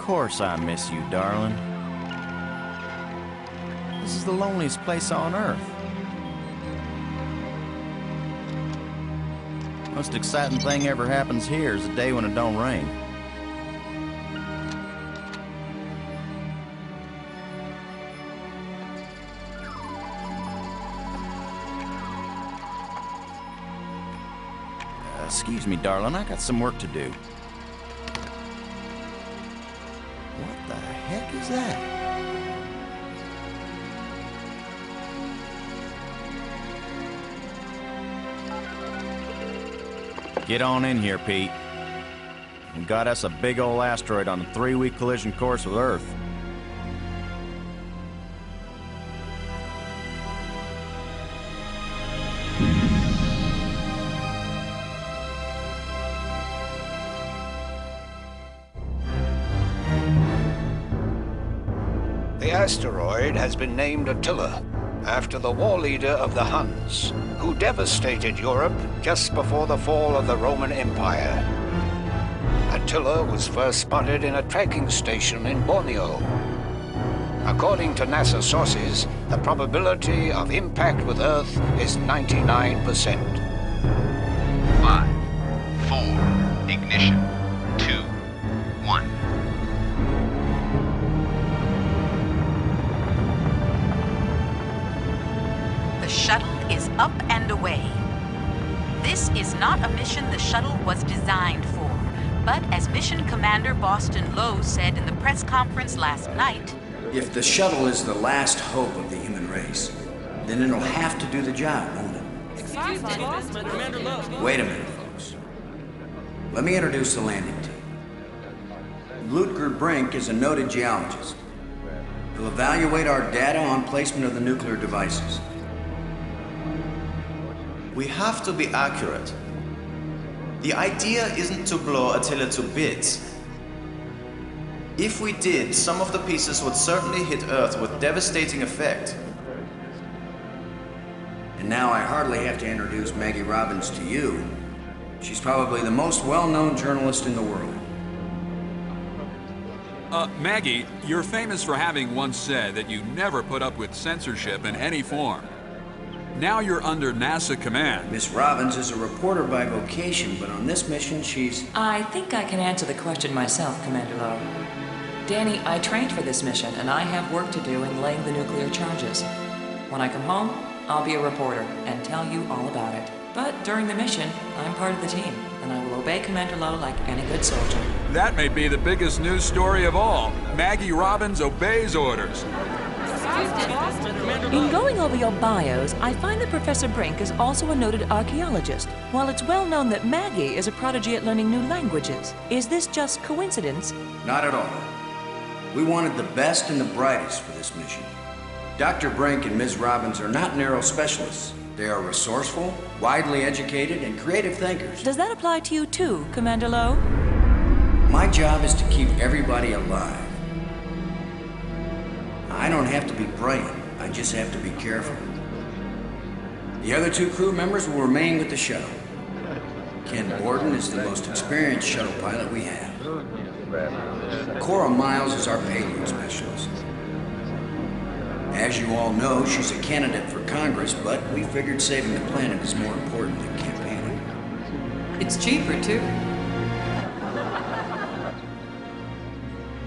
course I miss you, darling. This is the loneliest place on Earth. Most exciting thing ever happens here is the day when it don't rain. Excuse me, darling, I got some work to do. What the heck is that? Get on in here, Pete. We got us a big old asteroid on a 3-week collision course with Earth. The asteroid has been named Attila, after the war leader of the Huns, who devastated Europe just before the fall of the Roman Empire. Attila was first spotted in a tracking station in Borneo. According to NASA sources, the probability of impact with Earth is 99%. 5, 4, ignition, 2, 1. The shuttle is up and away. This is not a mission the shuttle was designed for, but as Mission Commander Boston Lowe said in the press conference last night, if the shuttle is the last hope of the human race, then it'll have to do the job, won't it? Wait a minute, folks. Let me introduce the landing team. Lutger Brink is a noted geologist. He'll evaluate our data on placement of the nuclear devices. We have to be accurate. The idea isn't to blow Attila to bits. If we did, some of the pieces would certainly hit Earth with devastating effect. And now I hardly have to introduce Maggie Robbins to you. She's probably the most well-known journalist in the world. Maggie, you're famous for having once said that you never put up with censorship in any form. Now you're under NASA command. Miss Robbins is a reporter by vocation, but on this mission she's... I think I can answer the question myself, Commander Lowe. Danny, I trained for this mission, and I have work to do in laying the nuclear charges. When I come home, I'll be a reporter and tell you all about it. But during the mission, I'm part of the team, and I will obey Commander Lowe like any good soldier. That may be the biggest news story of all. Maggie Robbins obeys orders. In going over your bios, I find that Professor Brink is also a noted archaeologist, while it's well known that Maggie is a prodigy at learning new languages. Is this just coincidence? Not at all. We wanted the best and the brightest for this mission. Dr. Brink and Ms. Robbins are not narrow specialists. They are resourceful, widely educated, and creative thinkers. Does that apply to you too, Commander Lowe? My job is to keep everybody alive. I don't have to be brilliant, I just have to be careful. The other 2 crew members will remain with the shuttle. Ken Borden is the most experienced shuttle pilot we have. Cora Miles is our payload specialist. As you all know, she's a candidate for Congress, but we figured saving the planet is more important than campaigning. It's cheaper, too.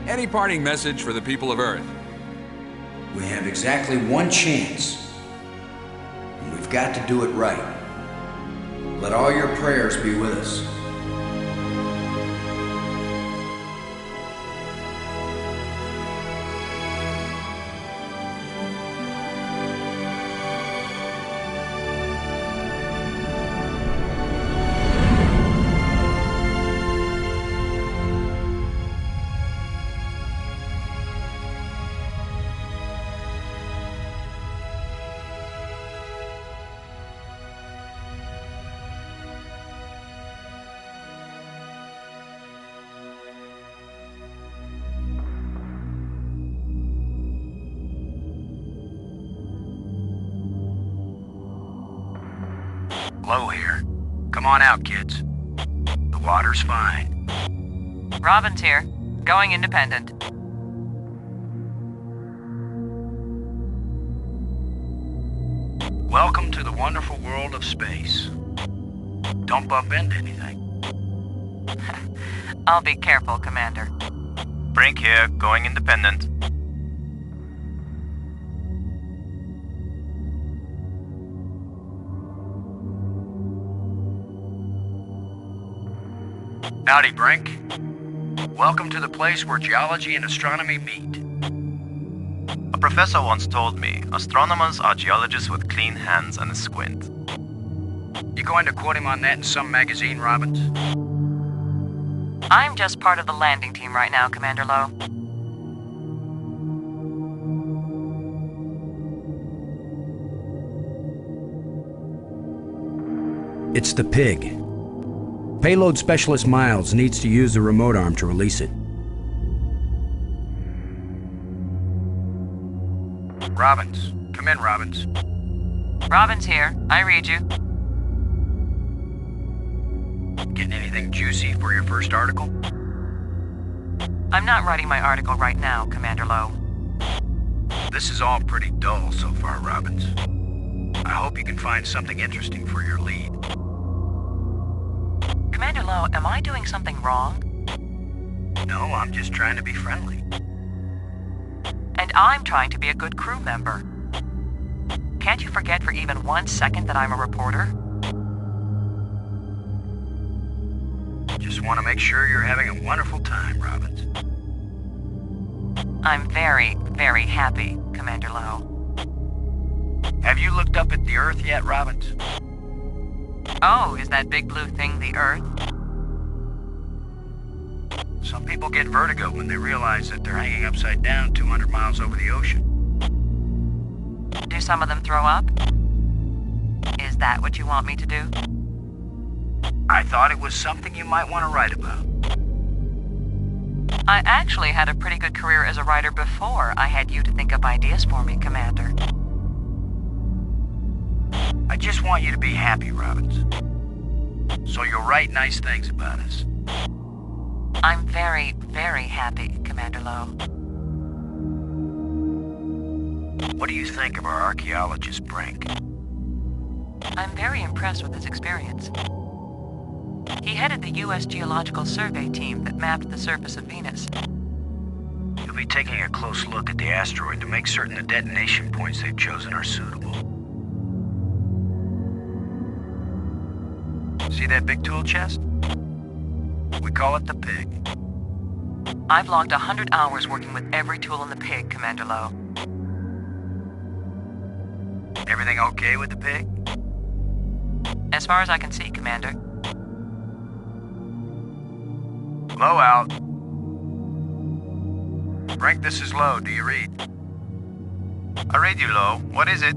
Any parting message for the people of Earth? We have exactly one chance, and we've got to do it right. Let all your prayers be with us. Lowe here. Come on out, kids. The water's fine. Robbins here. Going independent. Welcome to the wonderful world of space. Don't bump into anything. I'll be careful, Commander. Brink here, going independent. Howdy, Brink. Welcome to the place where geology and astronomy meet. A professor once told me, astronomers are geologists with clean hands and a squint. You going to quote him on that in some magazine, Robbins? I'm just part of the landing team right now, Commander Lowe. It's the pig. Payload Specialist Miles needs to use the remote arm to release it. Robbins. Come in, Robbins. Robin's here. I read you. Getting anything juicy for your first article? I'm not writing my article right now, Commander Lowe. This is all pretty dull so far, Robbins. I hope you can find something interesting for your lead. Commander Lowe, am I doing something wrong? No, I'm just trying to be friendly. And I'm trying to be a good crew member. Can't you forget for even 1 second that I'm a reporter? Just want to make sure you're having a wonderful time, Robbins. I'm very, very happy, Commander Lowe. Have you looked up at the Earth yet, Robbins? Oh, is that big blue thing the Earth? Some people get vertigo when they realize that they're hanging upside down 200 miles over the ocean. Do some of them throw up? Is that what you want me to do? I thought it was something you might want to write about. I actually had a pretty good career as a writer before I had you to think up ideas for me, Commander. I just want you to be happy, Robbins. So you'll write nice things about us. I'm very, very happy, Commander Lowe. What do you think of our archaeologist, Brink? I'm very impressed with his experience. He headed the U.S. Geological Survey team that mapped the surface of Venus. He'll be taking a close look at the asteroid to make certain the detonation points they've chosen are suitable. See that big tool chest? We call it the pig. I've logged 100 hours working with every tool in the pig, Commander Lowe. Everything okay with the pig? As far as I can see, Commander. Lowe out. Brink, this is Lowe. Do you read? I read you, Lowe. What is it?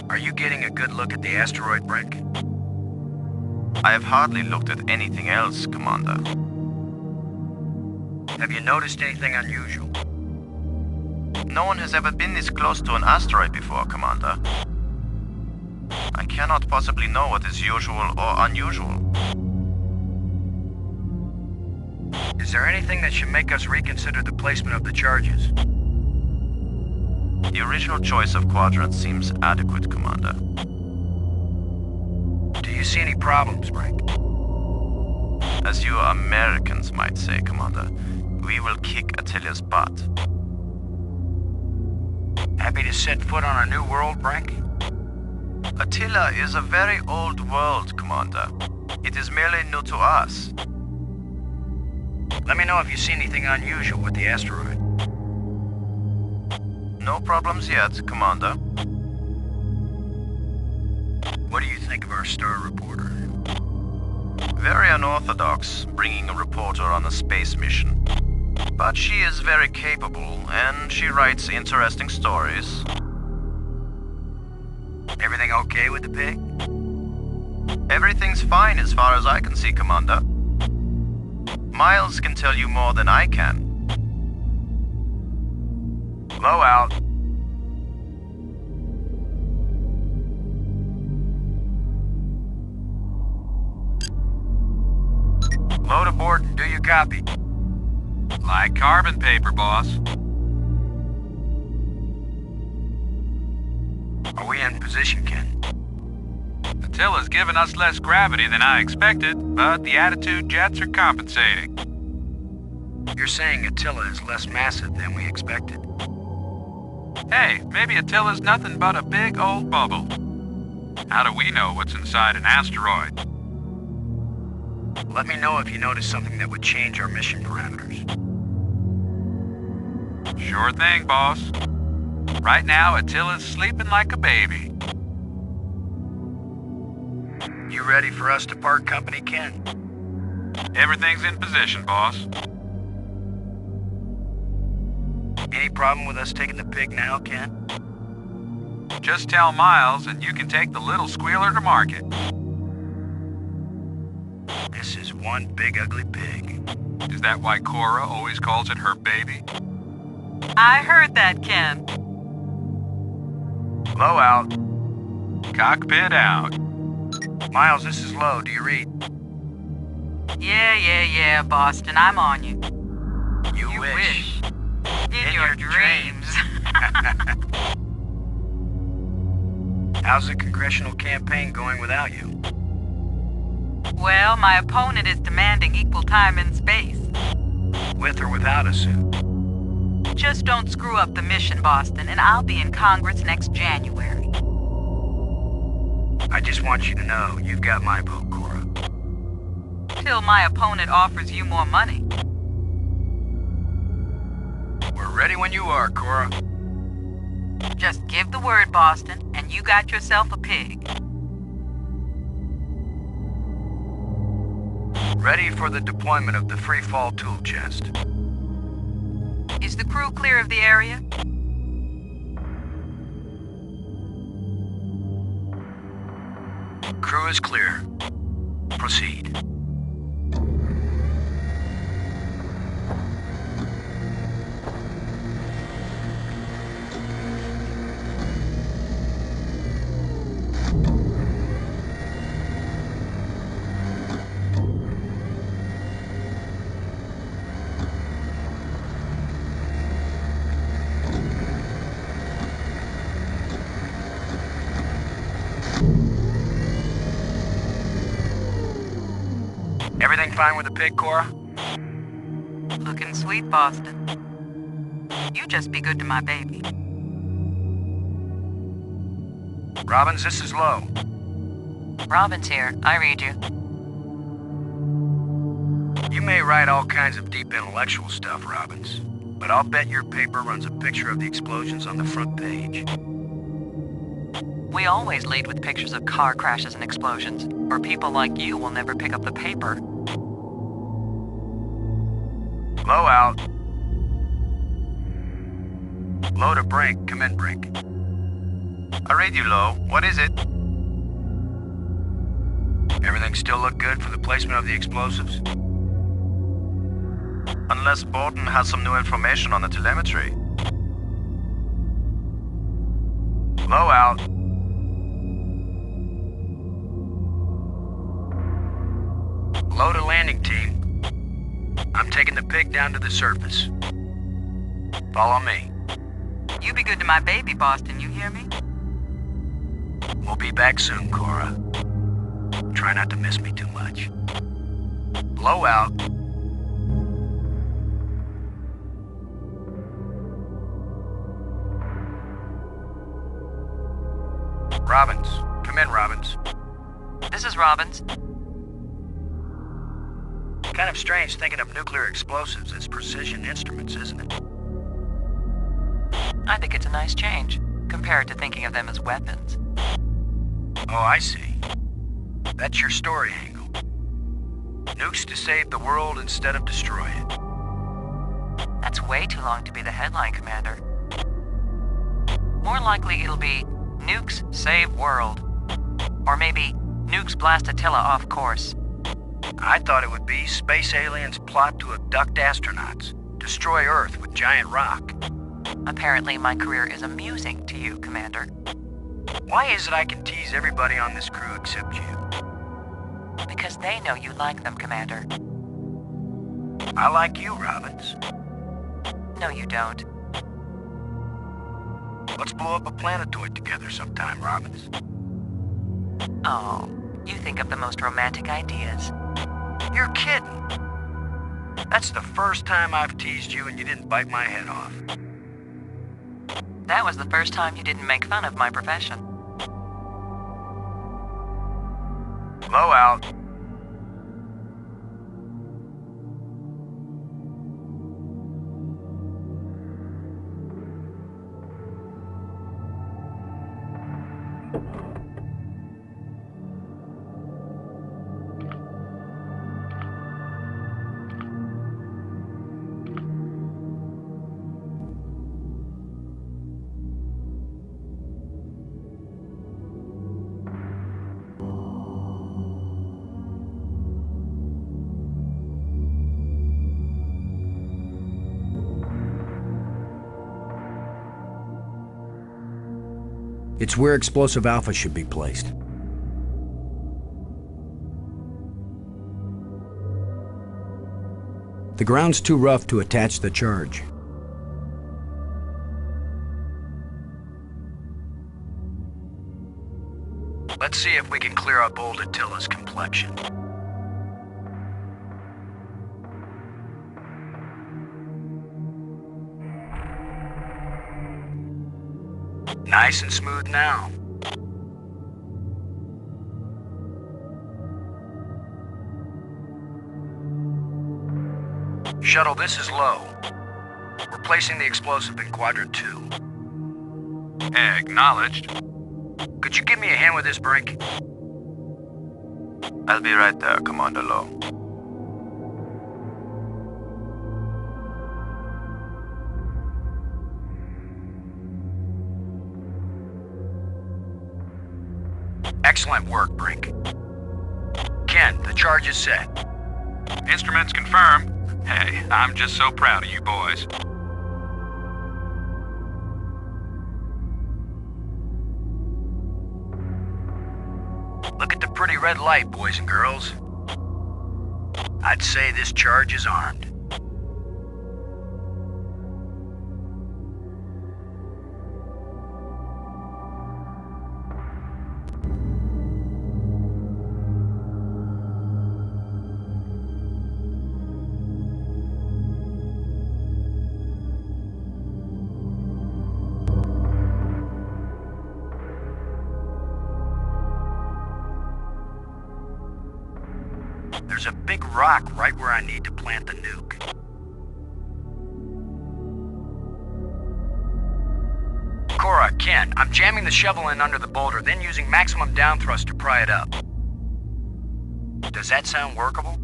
Are you getting a good look at the asteroid, Brink? I have hardly looked at anything else, Commander. Have you noticed anything unusual? No one has ever been this close to an asteroid before, Commander. I cannot possibly know what is usual or unusual. Is there anything that should make us reconsider the placement of the charges? The original choice of quadrant seems adequate, Commander. Do you see any problems, Brink? As you Americans might say, Commander, we will kick Attila's butt. Happy to set foot on a new world, Brink? Attila is a very old world, Commander. It is merely new to us. Let me know if you see anything unusual with the asteroid. No problems yet, Commander. What do you think of our star reporter? Very unorthodox, bringing a reporter on a space mission. But she is very capable, and she writes interesting stories. Everything okay with the pig? Everything's fine as far as I can see, Commander. Miles can tell you more than I can. Lowe out. Load aboard and do you copy? Like carbon paper, boss. Are we in position, Ken? Attila's given us less gravity than I expected, but the attitude jets are compensating. You're saying Attila is less massive than we expected. Hey, maybe Attila's nothing but a big old bubble. How do we know what's inside an asteroid? Let me know if you notice something that would change our mission parameters. Sure thing, boss. Right now, Attila's sleeping like a baby. You ready for us to part company, Ken? Everything's in position, boss. Any problem with us taking the pig now, Ken? Just tell Miles and you can take the little squealer to market. This is one big ugly pig. Is that why Cora always calls it her baby? I heard that, Ken. Lowe out. Cockpit out. Miles, this is Lowe. Do you read? Yeah, Boston. I'm on you. You wish. In your dreams. How's the congressional campaign going without you? Well, my opponent is demanding equal time in space. With or without a suit? Just don't screw up the mission, Boston, and I'll be in Congress next January. I just want you to know you've got my vote, Cora. Till my opponent offers you more money. We're ready when you are, Cora. Just give the word, Boston, and you got yourself a pig. Ready for the deployment of the free fall tool chest. Is the crew clear of the area? Crew is clear. Proceed. Everything fine with the pig, Cora? Looking sweet, Boston. You just be good to my baby. Robbins, this is Lowe. Robin's here. I read you. You may write all kinds of deep intellectual stuff, Robbins, but I'll bet your paper runs a picture of the explosions on the front page. We always lead with pictures of car crashes and explosions, or people like you will never pick up the paper. Lowe out. Lowe to Brink. Come in, Brink. I read you, Lowe. What is it? Everything still look good for the placement of the explosives? Unless Borden has some new information on the telemetry. Lowe out. Lowe to landing team. I'm taking the pig down to the surface. Follow me. You be good to my baby, Boston, you hear me? We'll be back soon, Cora. Try not to miss me too much. Lowe out. Robbins. Come in, Robbins. This is Robbins. Kind of strange thinking of nuclear explosives as precision instruments, isn't it? I think it's a nice change, compared to thinking of them as weapons. Oh, I see. That's your story angle. Nukes to save the world instead of destroy it. That's way too long to be the headline, Commander. More likely it'll be Nukes Save World. Or maybe Nukes Blast Attila off course. I thought it would be space aliens plot to abduct astronauts, destroy Earth with giant rock. Apparently my career is amusing to you, Commander. Why is it I can tease everybody on this crew except you? Because they know you like them, Commander. I like you, Robbins. No, you don't. Let's blow up a planetoid together sometime, Robbins. Oh, you think of the most romantic ideas. You're kidding. That's the first time I've teased you and you didn't bite my head off. That was the first time you didn't make fun of my profession. Lowe out. It's where explosive alpha should be placed. The ground's too rough to attach the charge. Let's see if we can clear up old Attila's complexion. Nice and smooth now. Shuttle, this is Lowe. We're placing the explosive in Quadrant 2. Acknowledged. Could you give me a hand with this, Brink? I'll be right there, Commander Lowe. Excellent work, Brink. Ken, the charge is set. Instruments confirmed. Hey, I'm just so proud of you boys. Look at the pretty red light, boys and girls. I'd say this charge is armed. There's a big rock right where I need to plant the nuke. Cora, Ken, I'm jamming the shovel in under the boulder, then using maximum down thrust to pry it up. Does that sound workable?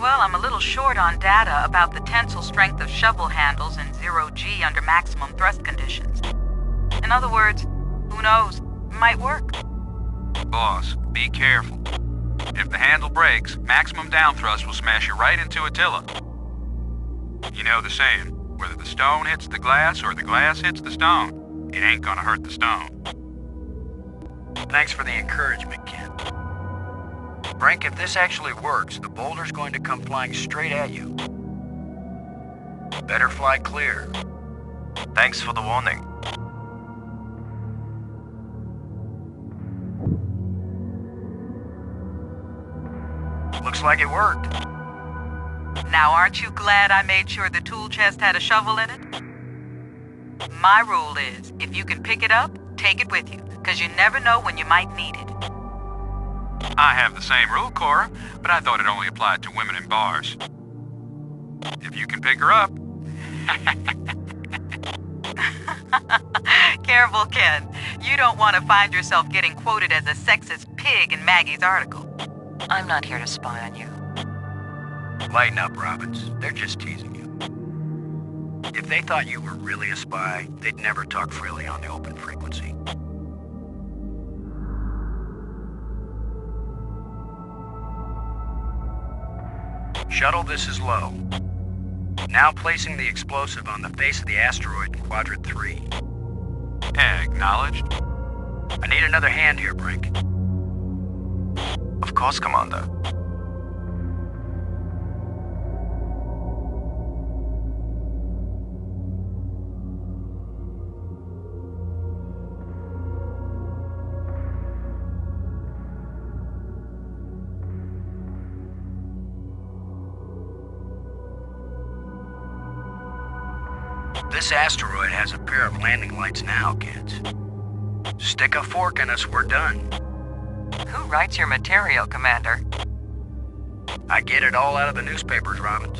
Well, I'm a little short on data about the tensile strength of shovel handles in 0G under maximum thrust conditions. In other words, who knows? Might work. Boss, be careful. If the handle breaks, maximum down thrust will smash you right into Attila. You know the saying, whether the stone hits the glass or the glass hits the stone, it ain't gonna hurt the stone. Thanks for the encouragement, Ken. Brink, if this actually works, the boulder's going to come flying straight at you. Better fly clear. Thanks for the warning. Looks like it worked. Now, aren't you glad I made sure the tool chest had a shovel in it? My rule is, if you can pick it up, take it with you, because you never know when you might need it. I have the same rule, Cora, but I thought it only applied to women in bars. If you can pick her up... Careful, Ken. You don't want to find yourself getting quoted as a sexist pig in Maggie's article. I'm not here to spy on you. Lighten up, Robbins. They're just teasing you. If they thought you were really a spy, they'd never talk freely on the open frequency. Shuttle, this is Lowe. Now placing the explosive on the face of the asteroid in Quadrant 3. Acknowledged. I need another hand here, Brink. Of course, Commander. This asteroid has a pair of landing lights now, kids. Stick a fork in us, we're done. Who writes your material, Commander? I get it all out of the newspapers, Robbins.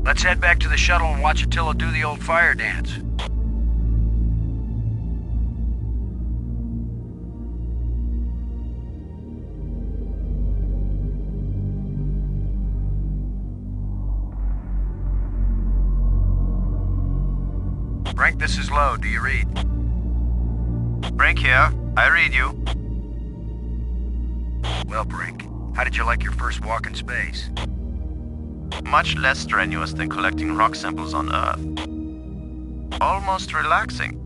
Let's head back to the shuttle and watch Attila do the old fire dance. Brink, this is Lowe. Do you read? Brink here. I read you. Well, Brink, how did you like your first walk in space? Much less strenuous than collecting rock samples on Earth. Almost relaxing.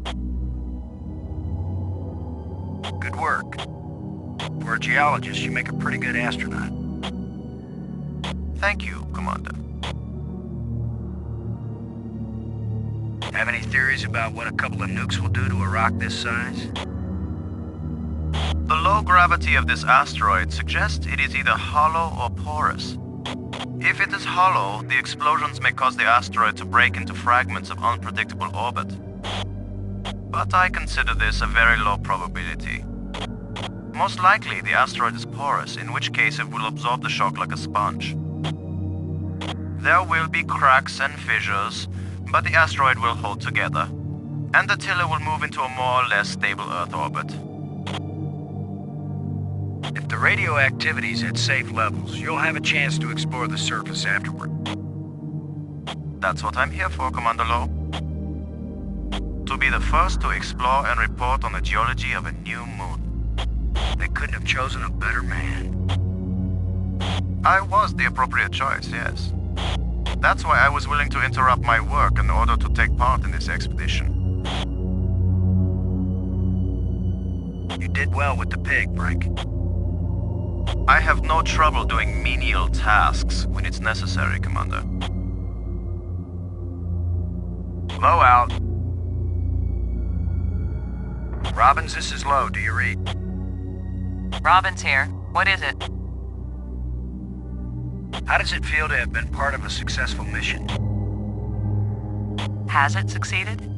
Good work. For a geologist, you make a pretty good astronaut. Thank you, Commander. Have any theories about what a couple of nukes will do to a rock this size? The low gravity of this asteroid suggests it is either hollow or porous. If it is hollow, the explosions may cause the asteroid to break into fragments of unpredictable orbit. But I consider this a very low probability. Most likely, the asteroid is porous, in which case it will absorb the shock like a sponge. There will be cracks and fissures, but the asteroid will hold together, and Attila will move into a more or less stable Earth orbit. If the radioactivity's at safe levels, you'll have a chance to explore the surface afterward. That's what I'm here for, Commander Lowe. To be the first to explore and report on the geology of a new moon. They couldn't have chosen a better man. I was the appropriate choice, yes. That's why I was willing to interrupt my work in order to take part in this expedition. You did well with the pig, Brink. I have no trouble doing menial tasks when it's necessary, Commander. Lowe out. Robbins, this is Lowe. Do you read? Robbins here. What is it? How does it feel to have been part of a successful mission? Has it succeeded?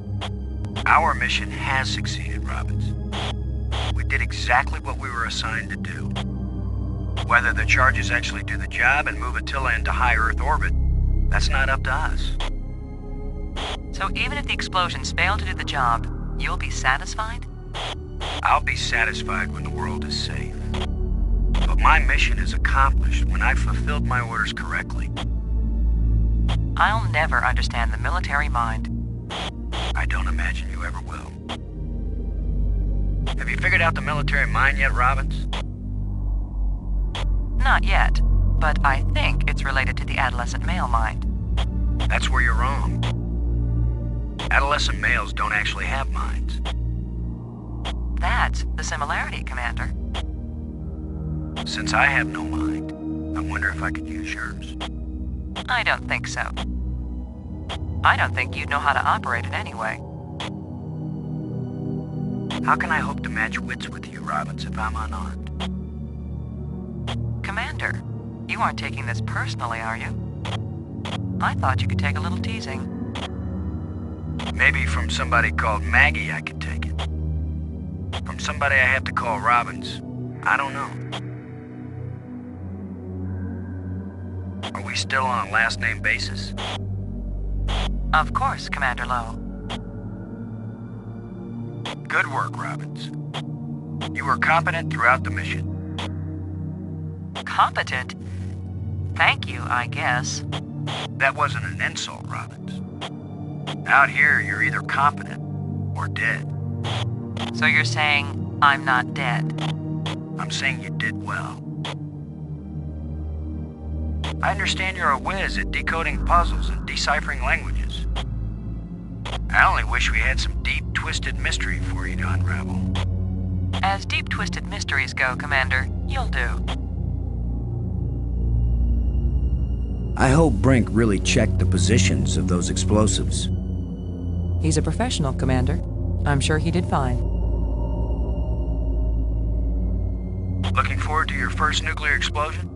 Our mission has succeeded, Robbins. We did exactly what we were assigned to do. Whether the charges actually do the job and move Attila into high Earth orbit, that's not up to us. So even if the explosions fail to do the job, you'll be satisfied? I'll be satisfied when the world is safe. But my mission is accomplished when I fulfilled my orders correctly. I'll never understand the military mind. I don't imagine you ever will. Have you figured out the military mind yet, Robbins? Not yet, but I think it's related to the adolescent male mind. That's where you're wrong. Adolescent males don't actually have minds. That's the similarity, Commander. Since I have no mind, I wonder if I could use yours. I don't think so. I don't think you'd know how to operate it anyway. How can I hope to match wits with you, Robbins, if I'm unarmed? Commander, you aren't taking this personally, are you? I thought you could take a little teasing. Maybe from somebody called Maggie I could take it. From somebody I have to call Robbins, I don't know. Are we still on a last-name basis? Of course, Commander Lowe. Good work, Robbins. You were competent throughout the mission. Competent? Thank you, I guess. That wasn't an insult, Robbins. Out here, you're either competent or dead. So you're saying I'm not dead? I'm saying you did well. I understand you're a whiz at decoding puzzles and deciphering languages. I only wish we had some deep, twisted mystery for you to unravel. As deep, twisted mysteries go, Commander, you'll do. I hope Brink really checked the positions of those explosives. He's a professional, Commander. I'm sure he did fine. Looking forward to your first nuclear explosion?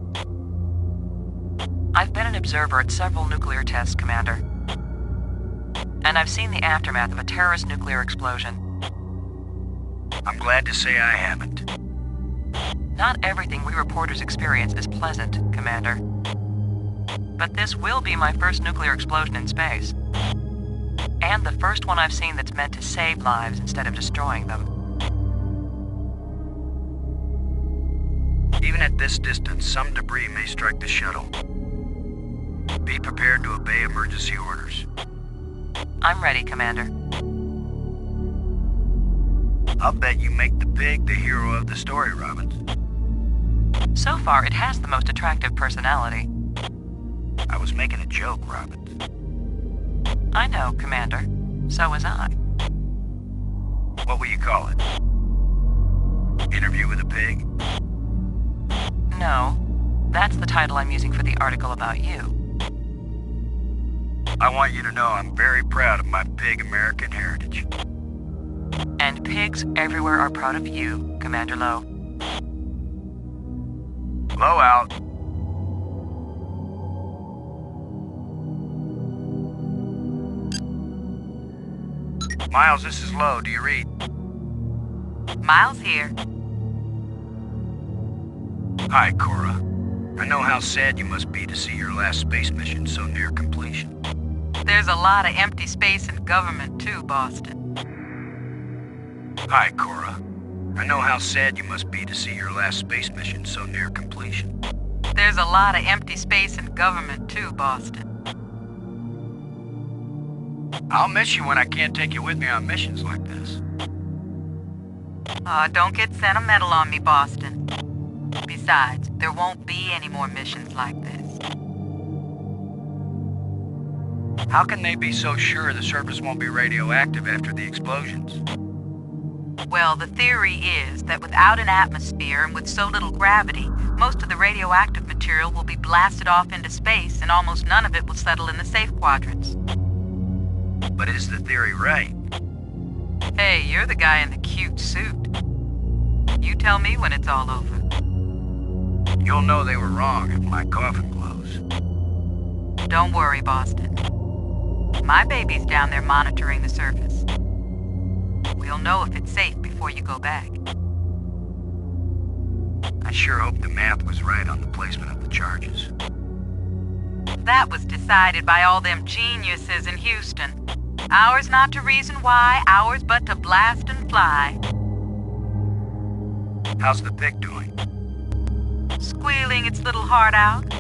I've been an observer at several nuclear tests, Commander. And I've seen the aftermath of a terrorist nuclear explosion. I'm glad to say I haven't. Not everything we reporters experience is pleasant, Commander. But this will be my first nuclear explosion in space. And the first one I've seen that's meant to save lives instead of destroying them. Even at this distance, some debris may strike the shuttle. Be prepared to obey emergency orders. I'm ready, Commander. I'll bet you make the pig the hero of the story, Robbins. So far, it has the most attractive personality. I was making a joke, Robbins. I know, Commander. So was I. What will you call it? Interview with a pig? No. That's the title I'm using for the article about you. I want you to know I'm very proud of my pig American heritage. And pigs everywhere are proud of you, Commander Lowe. Lowe out. Miles, this is Lowe. Do you read? Miles here. Hi, Cora. I know how sad you must be to see your last space mission so near completion. There's a lot of empty space in government too, Boston. Hi, Cora. I know how sad you must be to see your last space mission so near completion. There's a lot of empty space in government too, Boston. I'll miss you when I can't take you with me on missions like this. Don't get sentimental on me, Boston. Besides, there won't be any more missions like this. How can they be so sure the surface won't be radioactive after the explosions? Well, the theory is that without an atmosphere and with so little gravity, most of the radioactive material will be blasted off into space and almost none of it will settle in the safe quadrants. But is the theory right? Hey, you're the guy in the cute suit. You tell me when it's all over. You'll know they were wrong if my coffin glows. Don't worry, Boston. My baby's down there monitoring the surface. We'll know if it's safe before you go back. I sure hope the math was right on the placement of the charges. That was decided by all them geniuses in Houston. Ours not to reason why, ours but to blast and fly. How's the pig doing? Squealing its little heart out.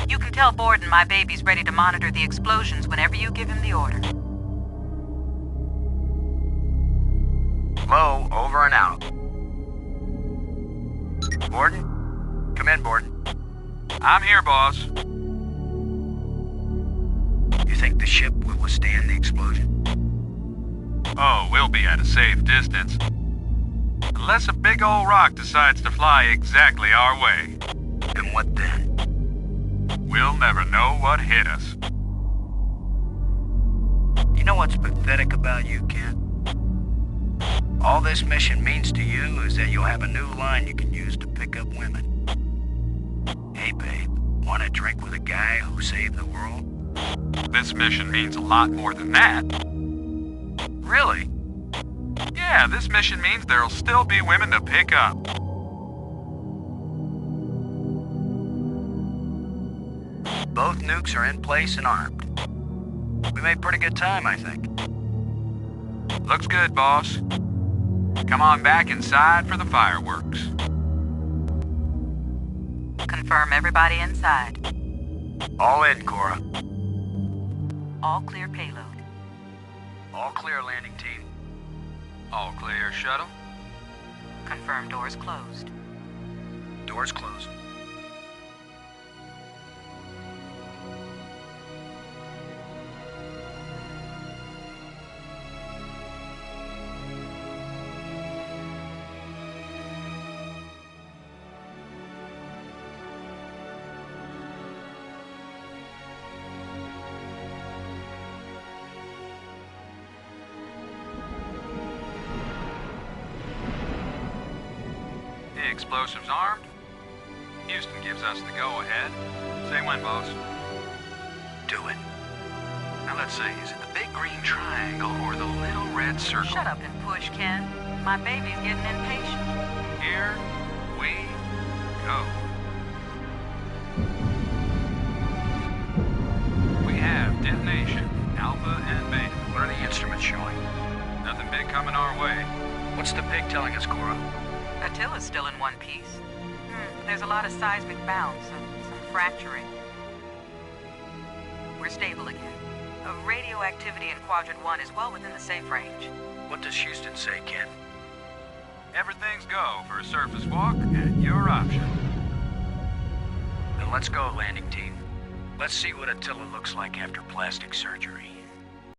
You can tell Borden my baby's ready to monitor the explosions whenever you give him the order. Lowe, over and out. Borden? Come in, Borden. I'm here, boss. You think the ship will withstand the explosion? Oh, we'll be at a safe distance. Unless a big old rock decides to fly exactly our way. And what then? We'll never know what hit us. You know what's pathetic about you, Kent? All this mission means to you is that you'll have a new line you can use to pick up women. Hey, babe, want a drink with a guy who saved the world? This mission means a lot more than that. Really? Yeah, this mission means there'll still be women to pick up. Both nukes are in place and armed. We made pretty good time, I think. Looks good, boss. Come on back inside for the fireworks. Confirm everybody inside. All in, Cora. All clear payload. All clear, landing team. All clear, Shuttle. Confirm doors closed. Doors closed. explosives armed? Houston gives us the go-ahead. Say when, boss. Do it. Now let's see, is it the big green triangle or the little red circle? Shut up and push, Ken. My baby's getting impatient. Here we go. We have detonation, Alpha and Beta. What are the instruments showing? Nothing big coming our way. What's the pig telling us, Cora? Attila's still in one piece. There's a lot of seismic bounce and some fracturing. We're stable again. Radioactivity in Quadrant 1 is well within the safe range. What does Houston say, Ken? Everything's go for a surface walk at your option. Then let's go, landing team. Let's see what Attila looks like after plastic surgery.